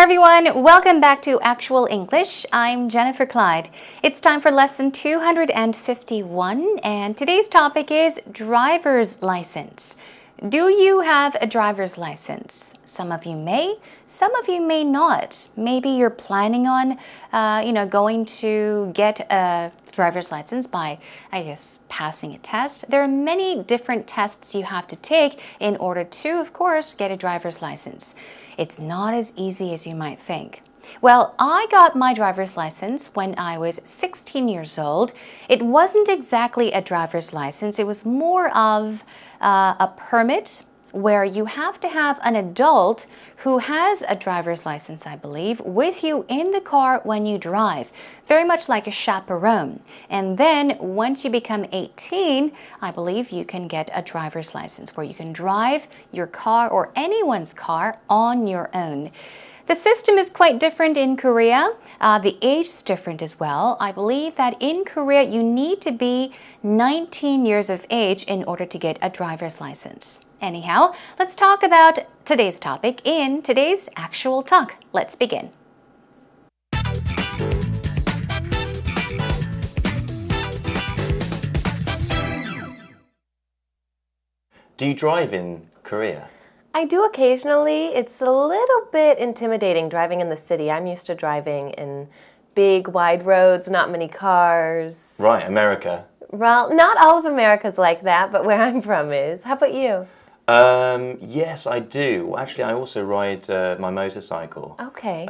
everyone, welcome back to Actual English. I'm Jennifer Clyde. It's time for lesson 251 and today's topic is driver's license. Do you have a driver's license? Some of you may, some of you may not. Maybe you're planning on, going to get a driver's license by, passing a test. There are many different tests you have to take in order to, of course, get a driver's license. It's not as easy as you might think. Well, I got my driver's license when I was 16 years old. It wasn't exactly a driver's license. It was more of a permit where you have to have an adult who has a driver's license, I believe, with you in the car when you drive. Very much like a chaperone. And then once you become 18, I believe you can get a driver's license where you can drive your car or anyone's car on your own. The system is quite different in Korea. The age is different as well. I believe that in Korea you need to be 19 years of age in order to get a driver's license. Anyhow, let's talk about today's topic in today's Actual Talk. Let's begin. Do you drive in Korea? I do occasionally. It's a little bit intimidating driving in the city. I'm used to driving in big, wide roads, not many cars. Right, America. Well, not all of America's like that, but where I'm from is. How about you? Yes, I do. Well, actually, I also ride my motorcycle. Okay.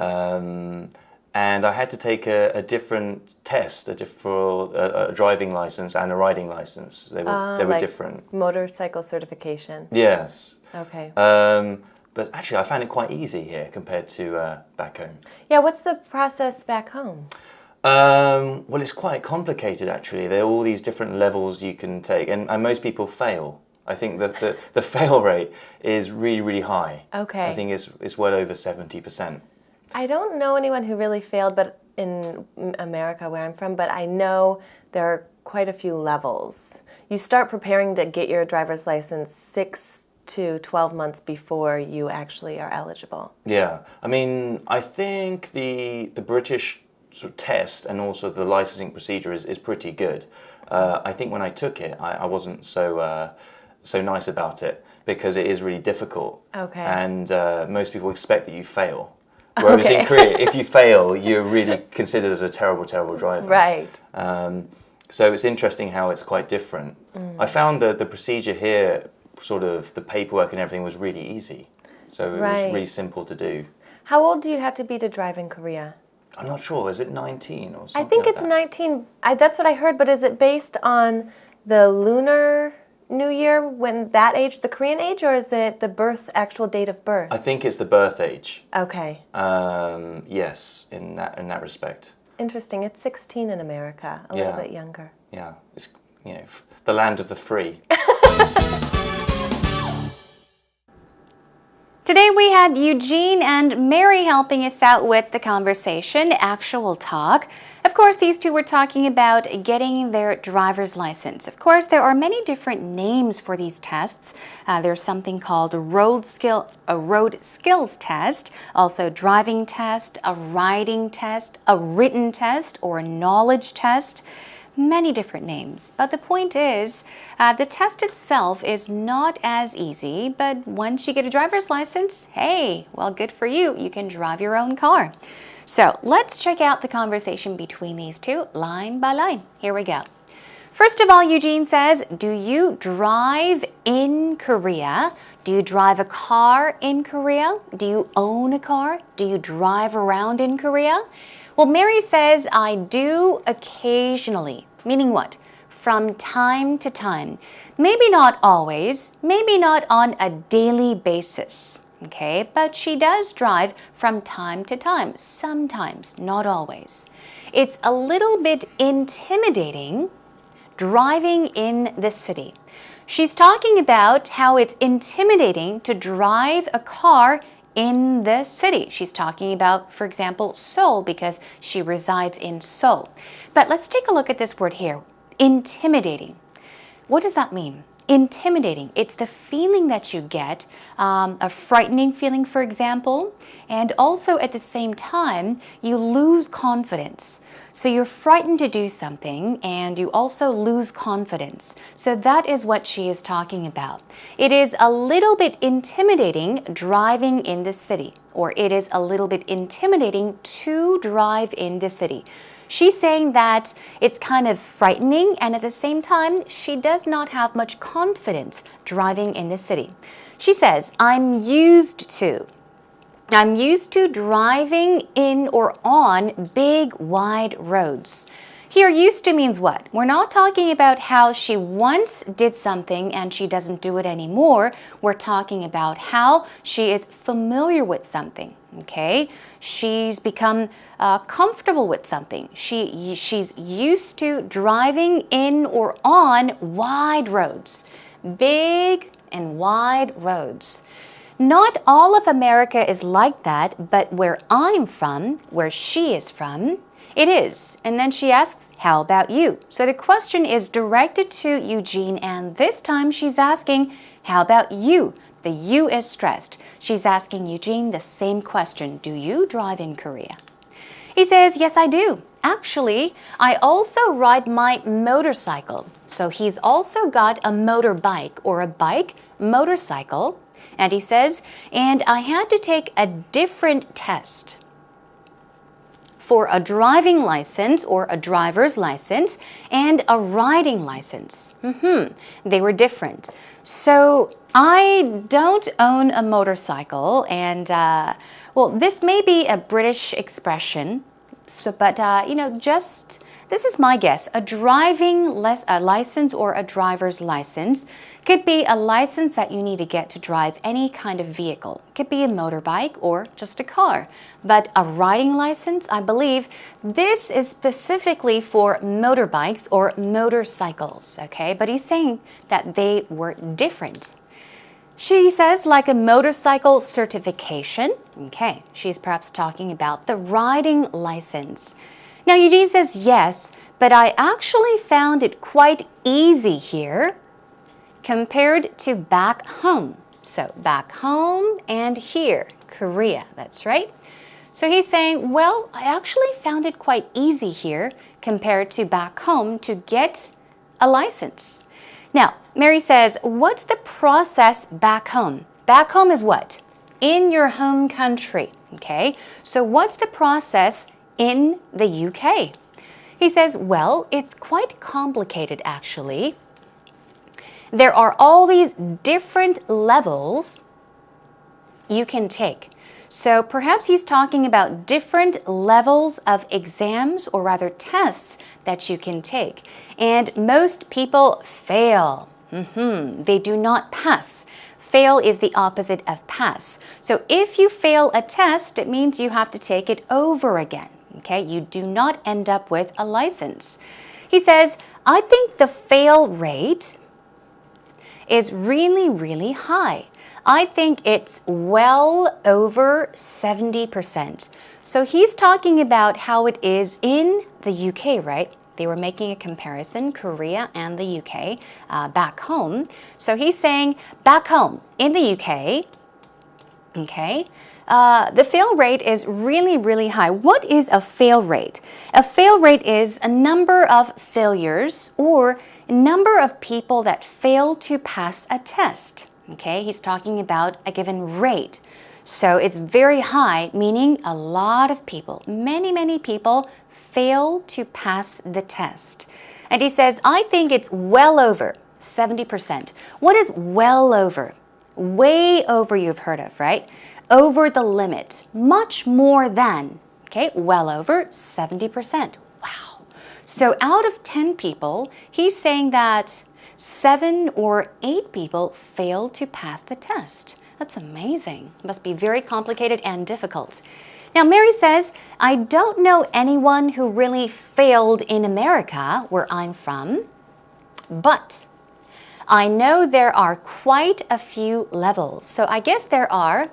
And I had to take a different test, for a driving license and a riding license. They were different. Motorcycle certification. Yes. Okay. But actually, I found it quite easy here compared to back home. Yeah, what's the process back home? Well, it's quite complicated, actually. There are all these different levels you can take, and most people fail. I think that the fail rate is really, really high. Okay. I think it's well over 70%. I don't know anyone who really failed but in America, where I'm from, but I know there are quite a few levels. You start preparing to get your driver's license 6 to 12 months before you actually are eligible. Yeah. I mean, I think the British sort of test and also the licensing procedure is pretty good. I think when I took it, I wasn't so nice about it because it is really difficult. Okay. And most people expect that you fail. Whereas in Korea, if you fail, you're really considered as a terrible, terrible driver. Right. So it's interesting how it's quite different. I found the procedure here, sort of the paperwork and everything was really easy. So it was really simple to do. How old do you have to be to drive in Korea? I'm not sure. Is it 19 or something? I think like it's that? 19. That's what I heard, but is it based on the lunar New Year, when that age, the Korean age, or is it the actual date of birth? I think it's the birth age. Okay. Yes, in that respect. Interesting. It's 16 in America, a little bit younger. Yeah, it's the land of the free. Today we had Eugene and Mary helping us out with the conversation, Actual Talk. Of course, these two were talking about getting their driver's license. Of course, there are many different names for these tests. There's something called a road skills test, also driving test, a riding test, a written test, or a knowledge test. Many different names. But the point is, the test itself is not as easy, but once you get a driver's license, hey, well, good for you. You can drive your own car. So let's check out the conversation between these two line by line. Here we go. First of all, Eugene says, do you drive in Korea? Do you drive a car in Korea? Do you own a car? Do you drive around in Korea? Well, Mary says, I do occasionally. Meaning what? From time to time. Maybe not always, maybe not on a daily basis. Okay, but she does drive from time to time, sometimes, not always. It's a little bit intimidating driving in the city. She's talking about how it's intimidating to drive a car in the city. She's talking about, for example, Seoul, because she resides in Seoul. But let's take a look at this word here, intimidating. What does that mean? intimidating. It's the feeling that you get, a frightening feeling, for example, and also at the same time, you lose confidence. So you're frightened to do something and you also lose confidence. So that is what she is talking about. It is a little bit intimidating driving in the city, or it is a little bit intimidating to drive in the city. She's saying that it's kind of frightening, and at the same time, she does not have much confidence driving in the city. She says, I'm used to driving in or on big, wide roads. Here, used to means what? We're not talking about how she once did something and she doesn't do it anymore. We're talking about how she is familiar with something, okay? She's become comfortable with something. She's used to driving in or on wide roads, big and wide roads. Not all of America is like that, but where I'm from, where she is from, it is. And then she asks, how about you? So the question is directed to Eugene, and this time she's asking, how about you? The you is stressed. She's asking Eugene the same question. Do you drive in Korea? He says, yes, I do. Actually, I also ride my motorcycle. So he's also got a motorbike or a bike, motorcycle. And he says, and I had to take a different test for a driving license or a driver's license and a riding license. They were different. So I don't own a motorcycle, and well, this may be a British expression, but this is my guess. A driving license or a driver's license could be a license that you need to get to drive any kind of vehicle. It could be a motorbike or just a car. But a riding license, I believe, this is specifically for motorbikes or motorcycles, okay? But he's saying that they were different. She says like a motorcycle certification. Okay, she's perhaps talking about the riding license. Now, Eugene says yes, but I actually found it quite easy here compared to back home. So back home and here, Korea, that's right. So he's saying, well, I actually found it quite easy here compared to back home to get a license. Now, Mary says, what's the process back home? Back home is what? In your home country, okay? So what's the process in the UK? He says, well, it's quite complicated actually. There are all these different levels you can take. So perhaps he's talking about different levels of exams, or rather tests that you can take. And most people fail. They do not pass. Fail is the opposite of pass. So if you fail a test, it means you have to take it over again. Okay, you do not end up with a license. He says, I think the fail rate is really, really high. I think it's well over 70%. So he's talking about how it is in the UK, right? They were making a comparison, Korea and the UK, back home. So he's saying back home in the UK, okay, the fail rate is really, really high. What is a fail rate? A fail rate is a number of failures or a number of people that fail to pass a test. Okay, he's talking about a given rate. So it's very high, meaning a lot of people, many, many people fail to pass the test. And he says, I think it's well over 70%. What is well over? Way over, you've heard of, right? Over the limit, much more than, okay, well over 70%. Wow. So out of 10 people, he's saying that 7 or 8 people fail to pass the test. That's amazing. It must be very complicated and difficult. Now, Mary says, I don't know anyone who really failed in America, where I'm from, but I know there are quite a few levels. So I guess there are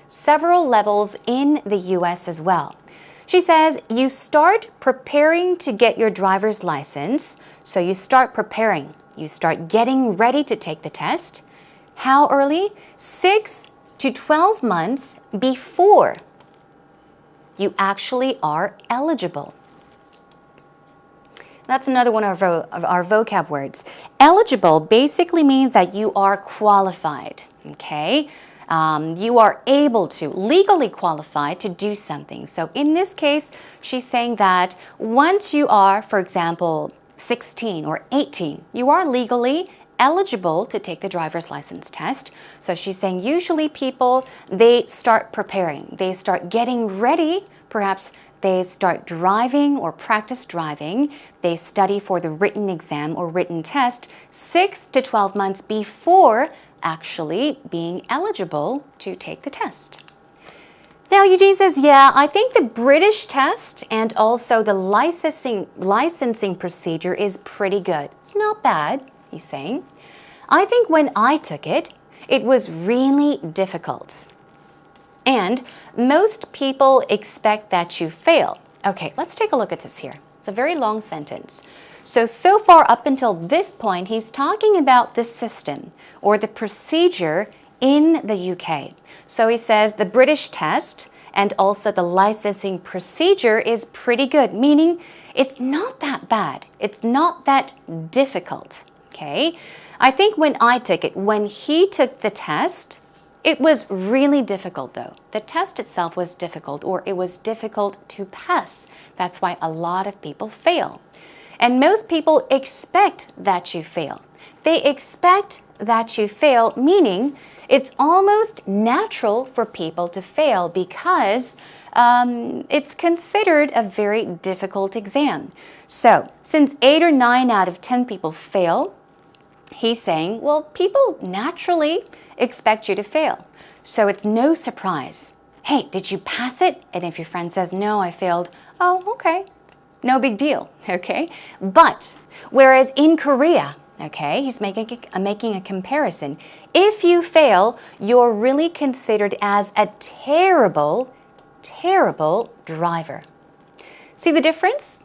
several levels in the US as well. She says, you start preparing to get your driver's license. So you start preparing. you start getting ready to take the test. How early? 6 to 12 months before you actually are eligible. That's another one of our vocab words. Eligible basically means that you are qualified, okay? You are able to, legally qualified to do something. So in this case, she's saying that once you are, for example, 16 or 18, you are legally eligible to take the driver's license test. So she's saying usually people, they start preparing, they start getting ready, perhaps they start driving or practice driving, they study for the written exam or written test 6 to 12 months before actually being eligible to take the test. Now, Eugene says, yeah, I think the British test and also the licensing procedure is pretty good. It's not bad, he's saying. I think when I took it, it was really difficult. And most people expect that you fail. Okay, let's take a look at this here. It's a very long sentence. So far up until this point, he's talking about the system or the procedure in the UK. So he says the British test and also the licensing procedure is pretty good, meaning it's not that bad. It's not that difficult, okay? I think when I took it, when he took the test, it was really difficult though. The test itself was difficult, or it was difficult to pass. That's why a lot of people fail. And most people expect that you fail. They expect that you fail, meaning it's almost natural for people to fail because it's considered a very difficult exam. So since 8 or 9 out of 10 people fail, he's saying, well, people naturally expect you to fail. So it's no surprise. Hey, did you pass it? And if your friend says, no, I failed, oh, okay. No big deal, okay? But whereas in Korea, okay, he's making a comparison. If you fail, you're really considered as a terrible, terrible driver. See the difference?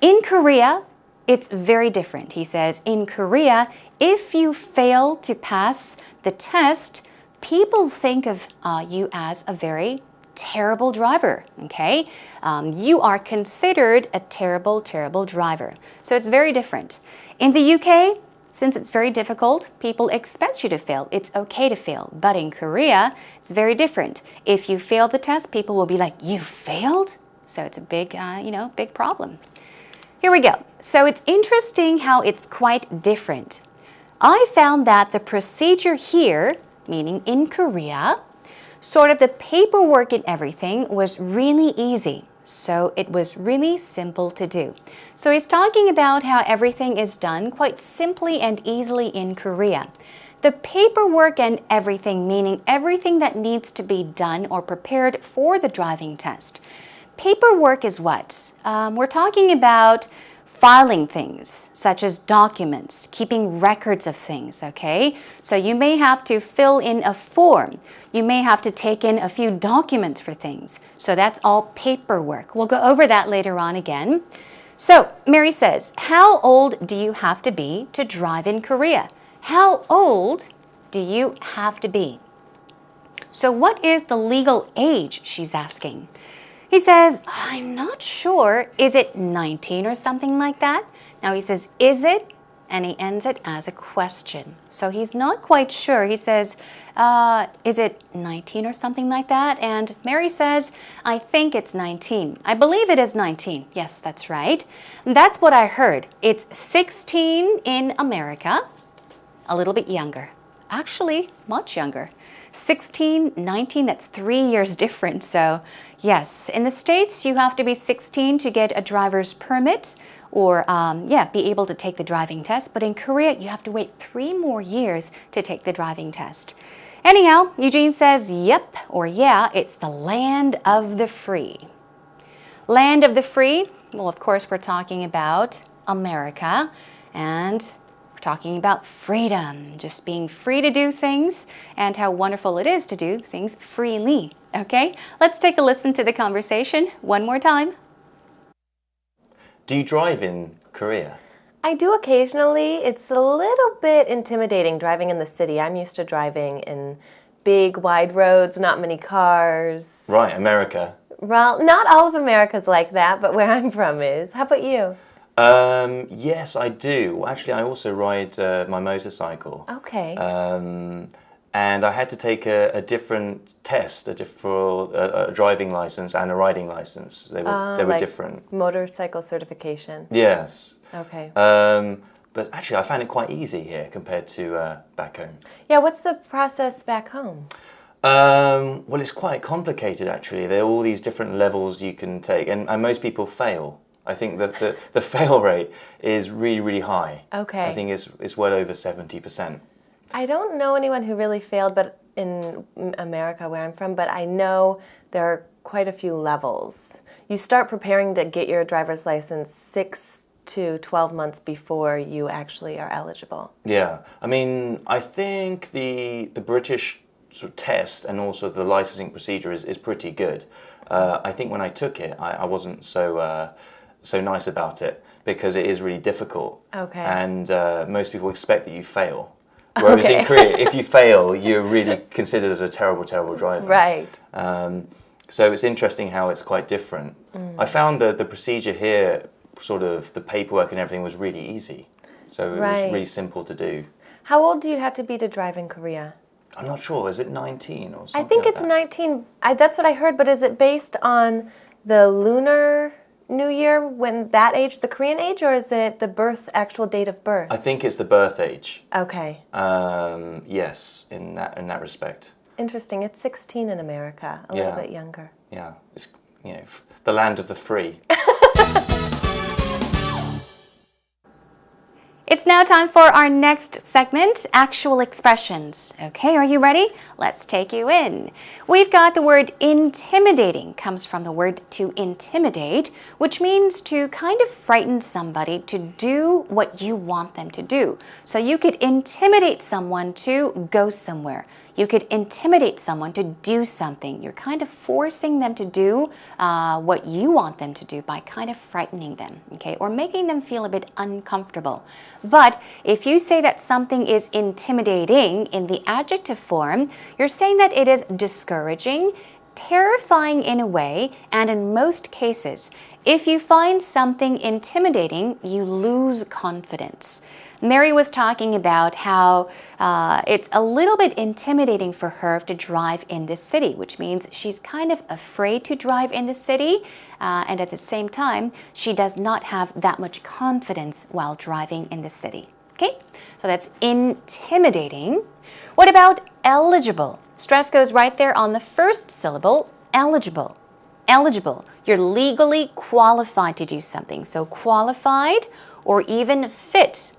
In Korea, it's very different. He says, in Korea, if you fail to pass the test, people think of you as a very terrible driver, okay? You are considered a terrible, terrible driver. So it's very different. In the UK, since it's very difficult, people expect you to fail. It's okay to fail. But in Korea, it's very different. If you fail the test, people will be like, you failed? So it's a big, big problem. Here we go. So it's interesting how it's quite different. I found that the procedure here, meaning in Korea, sort of the paperwork and everything was really easy. So it was really simple to do. So he's talking about how everything is done quite simply and easily in Korea. The paperwork and everything, meaning everything that needs to be done or prepared for the driving test. Paperwork is what? We're talking about filing things, such as documents, keeping records of things, okay? So you may have to fill in a form. You may have to take in a few documents for things. So that's all paperwork. We'll go over that later on again. So Mary says, how old do you have to be to drive in Korea? How old do you have to be? So what is the legal age, she's asking? He says, I'm not sure. Is it 19 or something like that? Now he says, is it? And he ends it as a question. So he's not quite sure. He says, is it 19 or something like that? And Mary says, I think it's 19. I believe it is 19. Yes, that's right. That's what I heard. It's 16 in America, a little bit younger. Actually, much younger. 16, 19, that's 3 years different. So yes, in the States, you have to be 16 to get a driver's permit or, be able to take the driving test. But in Korea, you have to wait 3 more years to take the driving test. Anyhow, Eugene says, yep, or yeah, it's the land of the free. Land of the free? Well, of course, we're talking about America, and we're talking about freedom, just being free to do things and how wonderful it is to do things freely. Okay, let's take a listen to the conversation one more time. Do you drive in Korea? I do occasionally. It's a little bit intimidating driving in the city. I'm used to driving in big, wide roads, not many cars. Right, America. Well, not all of America's like that, but where I'm from is. How about you? Yes, I do. Actually, I also ride my motorcycle. Okay. And I had to take a different test, for a driving license and a riding license. They were like different. Motorcycle certification. Yes. Okay. But actually, I found it quite easy here compared to back home. Yeah, what's the process back home? Well, it's quite complicated, actually. There are all these different levels you can take, and most people fail. I think that the fail rate is really, really high. Okay. I think it's well over 70%. I don't know anyone who really failed, but in America, where I'm from, but I know there are quite a few levels. You start preparing to get your driver's license 6 to 12 months before you actually are eligible. Yeah, I mean, I think the British sort of test and also the licensing procedure is pretty good. I think when I took it, I wasn't so nice about it because it is really difficult. Okay. And most people expect that you fail. Whereas in Korea, if you fail, you're really considered as a terrible, terrible driver. Right. So it's interesting how it's quite different. I found the procedure here, sort of the paperwork and everything was really easy. So it was really simple to do. How old do you have to be to drive in Korea? I'm not sure. Is it 19 or something? I think like it's that? 19. That's what I heard, but is it based on the lunar New Year, when that age, the Korean age, or is it the actual date of birth? I think it's the birth age. Okay. Yes, in that respect. Interesting. It's 16 in America, a little bit younger. Yeah, it's the land of the free. It's now time for our next segment, actual expressions. Okay, are you ready? Let's take you in. We've got the word intimidating, comes from the word to intimidate, which means to kind of frighten somebody to do what you want them to do. So you could intimidate someone to go somewhere. You could intimidate someone to do something. You're kind of forcing them to do what you want them to do by kind of frightening them, okay, or making them feel a bit uncomfortable. But if you say that something is intimidating in the adjective form, you're saying that it is discouraging, terrifying in a way, and in most cases, if you find something intimidating, you lose confidence. Mary was talking about how it's a little bit intimidating for her to drive in this city, which means she's kind of afraid to drive in the city, and at the same time, she does not have that much confidence while driving in the city. Okay, so that's intimidating. What about eligible? Stress goes right there on the first syllable, eligible. Eligible. You're legally qualified to do something. So qualified or even fit.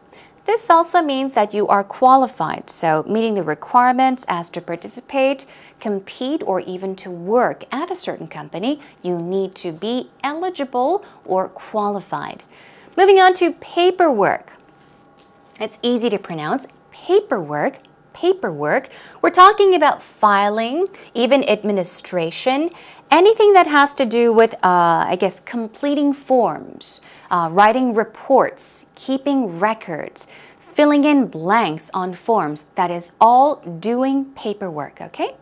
This also means that you are qualified, so meeting the requirements as to participate, compete, or even to work at a certain company, you need to be eligible or qualified. Moving on to paperwork. It's easy to pronounce. Paperwork. Paperwork. We're talking about filing, even administration, anything that has to do with, completing forms. Writing reports, keeping records, filling in blanks on forms. That is all doing paperwork, okay?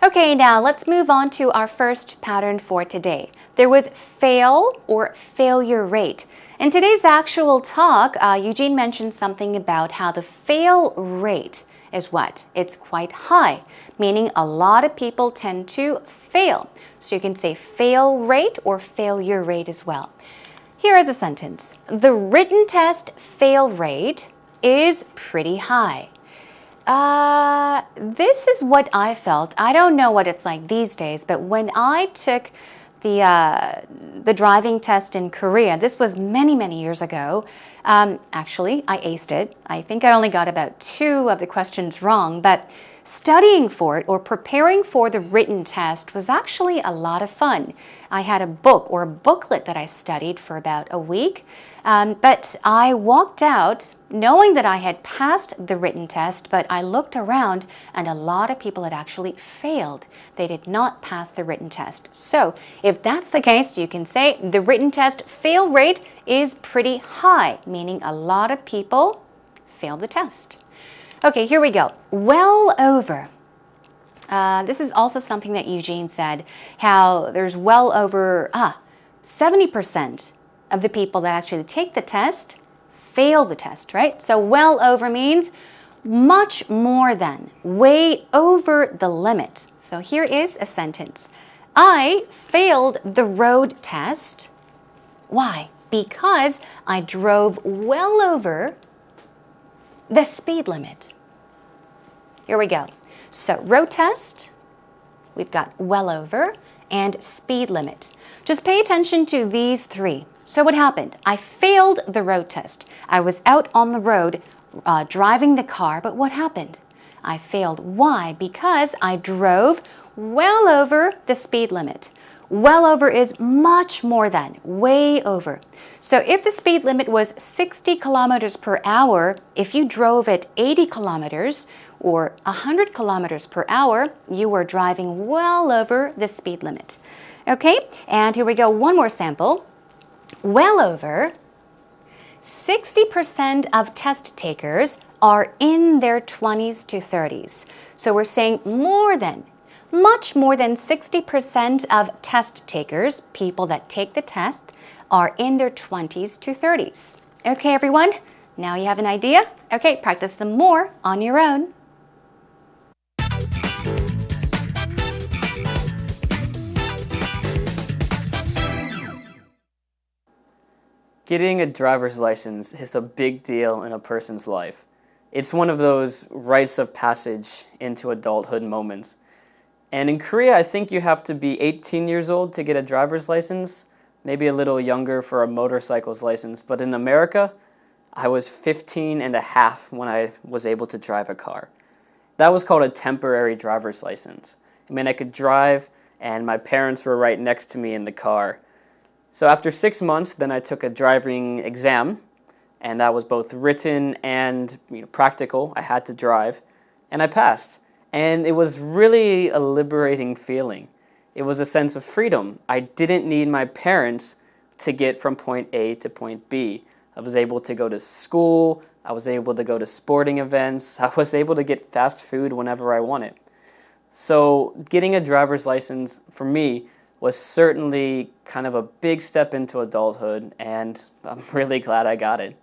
Okay, now let's move on to our first pattern for today. There was fail or failure rate. In today's actual talk, Eugene mentioned something about how the fail rate is what? It's quite high, meaning a lot of people tend to fail. So you can say fail rate or failure rate as well. Here is a sentence. The written test fail rate is pretty high. This is what I felt. I don't know what it's like these days, but when I took the driving test in Korea, this was many, many years ago. Actually, I aced it. I think I only got about 2 of the questions wrong, but studying for it or preparing for the written test was actually a lot of fun. I had a book or a booklet that I studied for about a week, but I walked out knowing that I had passed the written test, but I looked around and a lot of people had actually failed. They did not pass the written test. So if that's the case, you can say the written test fail rate is pretty high, meaning a lot of people failed the test. Okay, here we go. Well over. This is also something that Eugene said, how there's well over 70% of the people that actually take the test fail the test, right? So well over means much more than, way over the limit. So here is a sentence. I failed the road test. Why? Because I drove well over the speed limit. Here we go. So road test, we've got well over, and speed limit. Just pay attention to these three. So what happened? I failed the road test. I was out on the road driving the car, but what happened? I failed. Why? Because I drove well over the speed limit. Well over is much more than, way over. So if the speed limit was 60 kilometers per hour, if you drove at 80 kilometers or 100 kilometers per hour, you were driving well over the speed limit. Okay, and here we go, one more sample. Well over, 60% of test takers are in their 20s to 30s. So we're saying more than, much more than 60% of test takers, people that take the test, are in their 20s to 30s. Okay, everyone, now you have an idea? Okay, practice some more on your own. Getting a driver's license is a big deal in a person's life. It's one of those rites of passage into adulthood moments. And in Korea, I think you have to be 18 years old to get a driver's license, maybe a little younger for a motorcycle's license. But in America, I was 15 and a half when I was able to drive a car. That was called a temporary driver's license. I mean, I could drive and my parents were right next to me in the car. So after 6 months, then I took a driving exam, and that was both written and practical. I had to drive, and I passed. And it was really a liberating feeling. It was a sense of freedom. I didn't need my parents to get from point A to point B. I was able to go to school. I was able to go to sporting events. I was able to get fast food whenever I wanted. So getting a driver's license for me was certainly kind of a big step into adulthood, and I'm really glad I got it.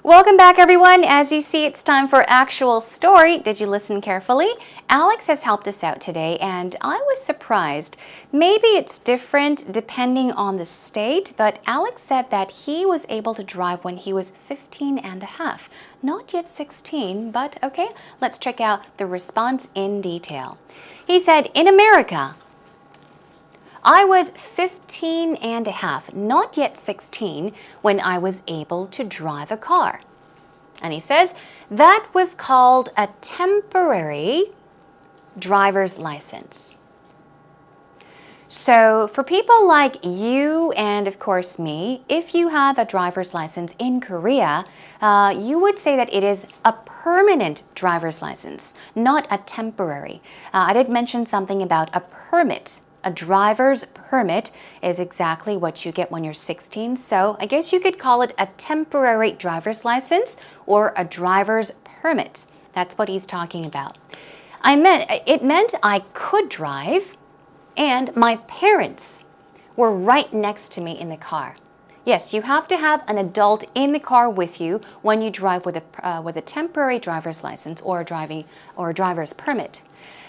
Welcome back, everyone. As you see, it's time for actual story. Did you listen carefully? Alex has helped us out today, and I was surprised. Maybe it's different depending on the state, but Alex said that he was able to drive when he was 15 and a half. Not yet 16, but okay, let's check out the response in detail. He said, in America, I was 15 and a half, not yet 16, when I was able to drive a car. And he says, that was called a temporary driver's license. So for people like you and of course me, if you have a driver's license in Korea, you would say that it is a permanent driver's license, not a temporary. I did mention something about a permit. A driver's permit is exactly what you get when you're 16. So I guess you could call it a temporary driver's license or a driver's permit. That's what he's talking about. It meant I could drive and my parents were right next to me in the car. Yes, you have to have an adult in the car with you when you drive with a temporary driver's license or a driver's permit.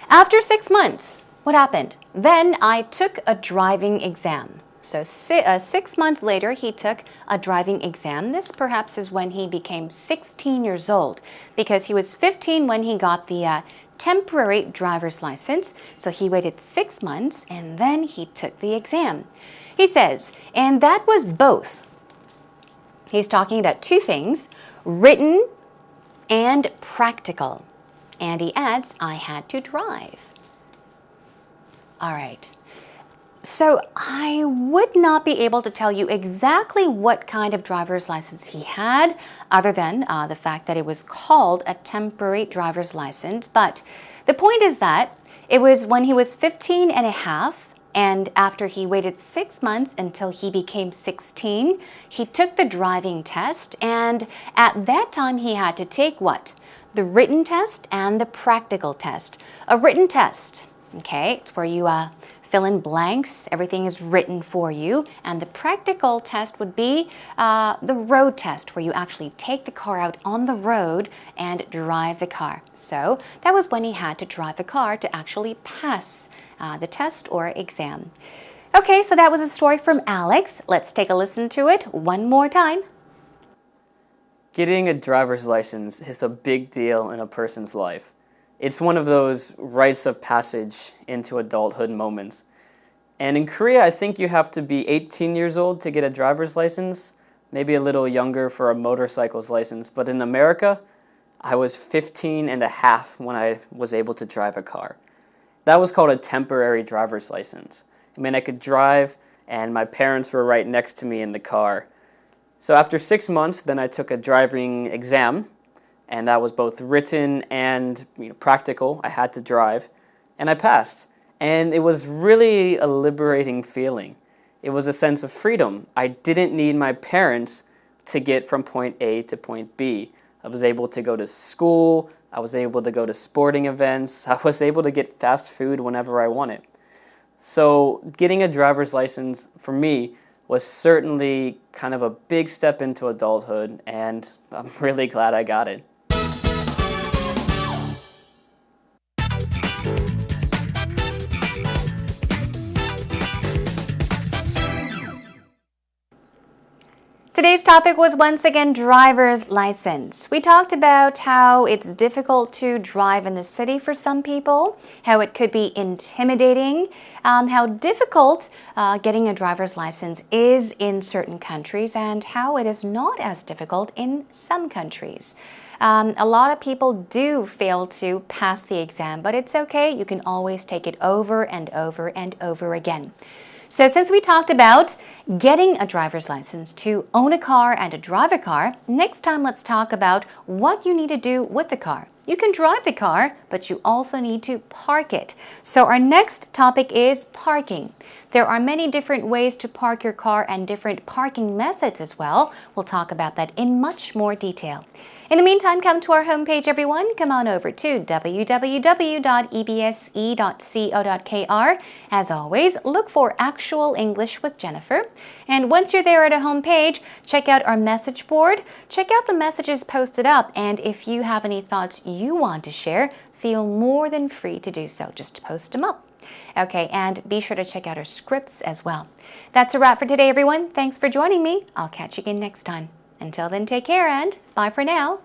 After 6 months, what happened? Then I took a driving exam. So 6 months later, he took a driving exam. This perhaps is when he became 16 years old because he was 15 when he got the temporary driver's license. So he waited 6 months and then he took the exam. He says, and that was both. He's talking about two things, written and practical. And he adds, I had to drive. All right. So I would not be able to tell you exactly what kind of driver's license he had, other than the fact that it was called a temporary driver's license. But the point is that it was when he was 15 and a half And after he waited 6 months until he became 16, he took the driving test. And at that time, he had to take what? The written test and the practical test. A written test, okay, it's where you fill in blanks, everything is written for you. And the practical test would be the road test, where you actually take the car out on the road and drive the car. So that was when he had to drive the car to actually pass the test or exam. Okay, so that was a story from Alex. Let's take a listen to it one more time. Getting a driver's license is a big deal in a person's life. It's one of those rites of passage into adulthood moments. And in Korea, I think you have to be 18 years old to get a driver's license, maybe a little younger for a motorcycle's license. But in America, I was 15 and a half when I was able to drive a car. That was called a temporary driver's license. I mean, I could drive, and my parents were right next to me in the car. So after 6 months, then I took a driving exam, and that was both written and practical. I had to drive, and I passed. And it was really a liberating feeling. It was a sense of freedom. I didn't need my parents to get from point A to point B. I was able to go to school. I was able to go to sporting events. I was able to get fast food whenever I wanted. So getting a driver's license for me was certainly kind of a big step into adulthood, and I'm really glad I got it. Today's topic was once again driver's license. We talked about how it's difficult to drive in the city for some people, how it could be intimidating, how difficult getting a driver's license is in certain countries, and how it is not as difficult in some countries. A lot of people do fail to pass the exam, but it's okay. You can always take it over and over and over again. So since we talked about getting a driver's license to own a car and to drive a car, next time let's talk about what you need to do with the car. You can drive the car, but you also need to park it. So our next topic is parking. There are many different ways to park your car and different parking methods as well. We'll talk about that in much more detail. In the meantime, come to our homepage, everyone. Come on over to www.ebse.co.kr. As always, look for Actual English with Jennifer. And once you're there at a homepage, check out our message board. Check out the messages posted up. And if you have any thoughts you want to share, feel more than free to do so. Just post them up. Okay, and be sure to check out our scripts as well. That's a wrap for today, everyone. Thanks for joining me. I'll catch you again next time. Until then, take care and bye for now.